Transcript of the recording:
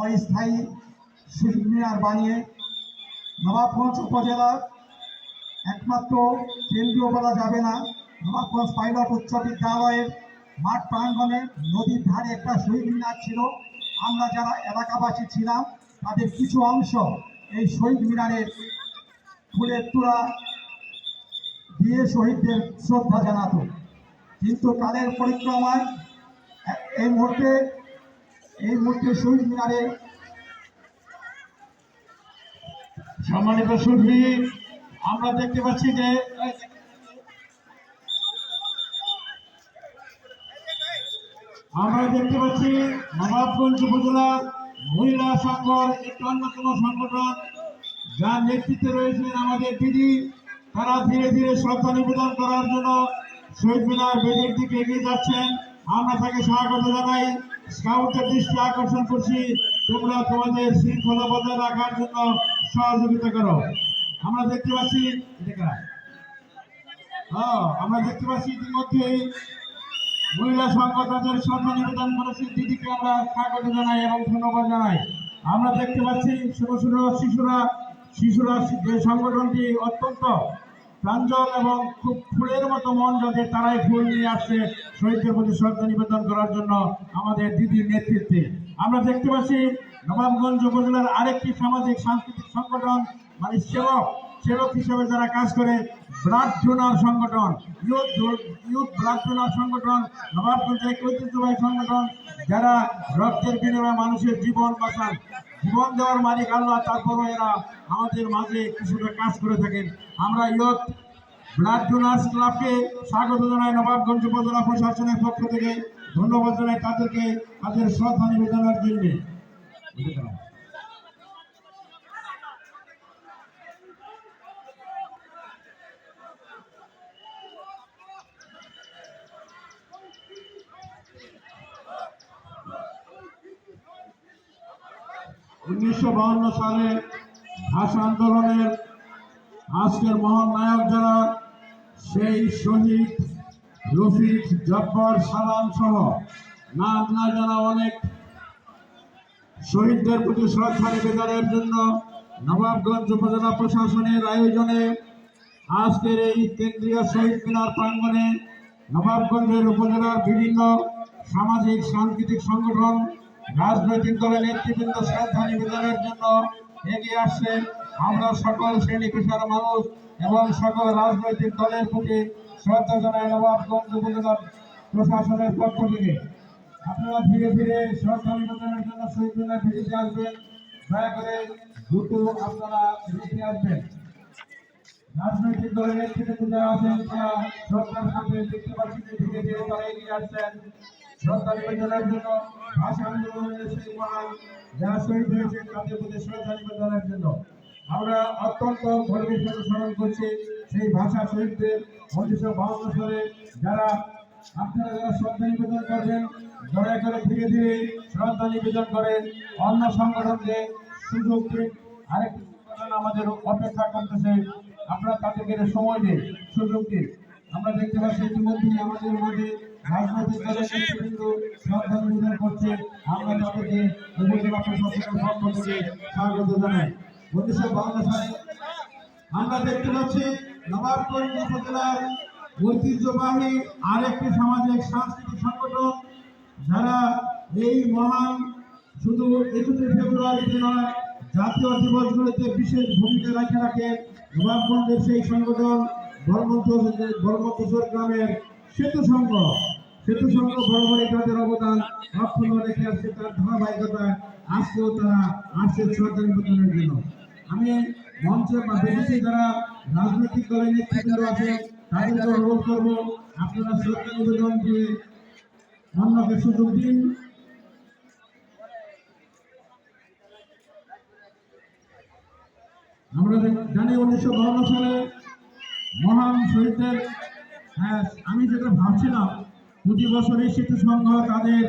অস্থায়ী শহীদ মিনার বানিয়ে নবাবগঞ্জ উপজেলার একমাত্র কেন্দ্রীয় বলা যাবে না, নবাবগঞ্জ পাইলট উচ্চ বিদ্যালয়ের মাঠ প্রাঙ্গণে নদীর ধারে একটা শহীদ মিনার ছিল। আমরা যারা এলাকাবাসী ছিলাম তাদের কিছু অংশ এই শহীদ মিনারের ফুলের তোড়া দিয়ে শহীদদের শ্রদ্ধা জানাতো। কিন্তু কালের পরিক্রমায় এই মুহূর্তে শহীদ মিনারে সম্মানিত সুধী, আমরা দেখতে পাচ্ছি যে নবাবগঞ্জ উপজেলার মহিলা সংঘর একটি অন্যতম সংগঠন, যার নেতৃত্বে রয়েছেন আমাদের দিদি। তারা ধীরে ধীরে শ্রদ্ধা নিবেদন করার জন্য শহীদ মিনার বেদির দিকে এগিয়ে যাচ্ছেন। আমরা তাকে স্বাগত জানাই। স্কাউটদের দৃষ্টি আকর্ষণ করছি, তোমরা তোমাদের শৃঙ্খলা বজায় রাখার জন্য সহযোগিতা করো। আমরা দেখতে পাচ্ছি ইতিমধ্যেই মহিলা সংঘ তাদের শ্রদ্ধা নিবেদন করেছে। দিদিকে আমরা স্বাগত জানাই এবং ধন্যবাদ জানাই। আমরা দেখতে পাচ্ছি ছোট ছোট শিশুরা যে সংগঠনটি অত্যন্ত প্রাঞ্জল এবং খুব ফুলের মতো মন, যাদের তারাই ফুল নিয়ে আসছে শহীদদের প্রতি শ্রদ্ধা নিবেদন করার জন্য আমাদের দিদির নেতৃত্বে। আমরা দেখতে পাচ্ছি নবাবগঞ্জ উপজেলার আরেকটি সামাজিক সাংস্কৃতিক সংগঠন, মানে সেবক হিসেবে যারা কাজ করে, ব্লাড ডোনার সংগঠন, ইউথ ব্লাড ডোনার সংগঠন, নবাবগঞ্জ এক ঐতিহ্যবাহী সংগঠন, যারা রক্তের বিনিময়ে মানুষের জীবন বাঁচান। জীবন দেওয়ার মালিক আল্লাহ, তারপরও এরা আমাদের মাঝে কিছুটা কাজ করে থাকেন। আমরা ইয়ুথ ব্লাড ডোনার্স ক্লাবকে স্বাগত জানাই নবাবগঞ্জ উপজেলা প্রশাসনের পক্ষ থেকে। ধন্যবাদ জানাই তাদেরকে তাদের শ্রদ্ধা নিবেদনের জন্য। 1952 সালে ভাষা আন্দোলনের আজকের মহান নায়ক যারা, সেই শহীদ রফিক, জব্বর, সালাম সহ নাম না জানা অনেক শহীদদের প্রতি শ্রদ্ধা নিবেদনের জন্য নবাবগঞ্জ উপজেলা প্রশাসনের আয়োজনে আজকের এই কেন্দ্রীয় শহীদ মিনার প্রাঙ্গণে নবাবগঞ্জের উপজেলার বিভিন্ন সামাজিক সাংস্কৃতিক সংগঠন, রাজনৈতিক দলের নেতৃবৃন্দ শ্রদ্ধা নিবেদনের জন্য এগিয়ে আসছে। আমরা সকল শ্রেণী পেশার মানুষ এবং সকল রাজনৈতিক দলের প্রতি শ্রদ্ধা জানাই নবাবগঞ্জ উপজেলা প্রশাসনের পক্ষ থেকে। আপনারা ধীরে ধীরে শ্রদ্ধা নিবেদনের জন্য শহীদ মিনার বেদিতে আসবেন। দয়া করে দ্রুত আপনারা বেদিতে আসবেন। রাজনৈতিক দলের নেতৃত্বে যারা আছেন তারা শ্রদ্ধার সাথে দেখতে পাচ্ছি যে ধীরে ধীরে তারা এগিয়ে আসছেন শ্রদ্ধা নিবেদনের জন্য। ভাষা আন্দোলনের সেই মহান যারা শহীদ হয়েছেন তাদের প্রতি শ্রদ্ধা নিবেদনের জন্য আমরা অত্যন্ত গর্বের সাথে স্মরণ করছি সেই ভাষা শহীদদের। 1952 সালে যারা আপনারা শ্রদ্ধা নিবেদন করবেন, দয়া করে ধীরে ধীরে শ্রদ্ধা নিবেদন করে অন্য সংগঠনকে সুযোগ দিন। আরেকটি সংগঠন আমাদের অপেক্ষা করতেছে, আমরা তাদেরকে সময় দিন, সুযোগ দিন। আমরা দেখতে পাচ্ছি ইতিমধ্যেই আমাদের মাঝে রাজনৈতিক দলের নেতৃবৃন্দ শ্রদ্ধা নিবেদন করছে। আমরা তাদেরকে উপজেলা প্রশাসনের পক্ষ থেকে স্বাগত জানাই। 1952 সালে আমরা দেখতে পাচ্ছি নবাবগঞ্জ উপজেলার ঐতিহ্যবাহী আরেকটি সামাজিক সাংস্কৃতিক সংগঠন, যারা এই মহান শুধু 21শে ফেব্রুয়ারিতে নয়, জাতীয় দিবসগুলিতে বিশেষ ভূমিকা রাখে নবাবগঞ্জের সেই সংগঠন ধর্মকেশ্বর গ্রামের সেতু সংঘ বরাবরই তাদের অবদান অক্ষুণ্ণ রেখে আসছে। তার ধারাবাহিকতা আজকেও তারা আসছে শ্রদ্ধা নিবেদনের জন্য। আমি মঞ্চে বা বেদিতে যারা রাজনৈতিক দলের নেতৃত্ব আছে তাদেরকে অনুরোধ করবো, আপনারা শ্রদ্ধা নিবেদন দিয়ে অন্যকে সুযোগ দিন। আমরা জানি 1952 সালে মহান শহীদদের, আমি যেটা ভাবছিলাম প্রতি বছরই সেতু সংঘ তাদের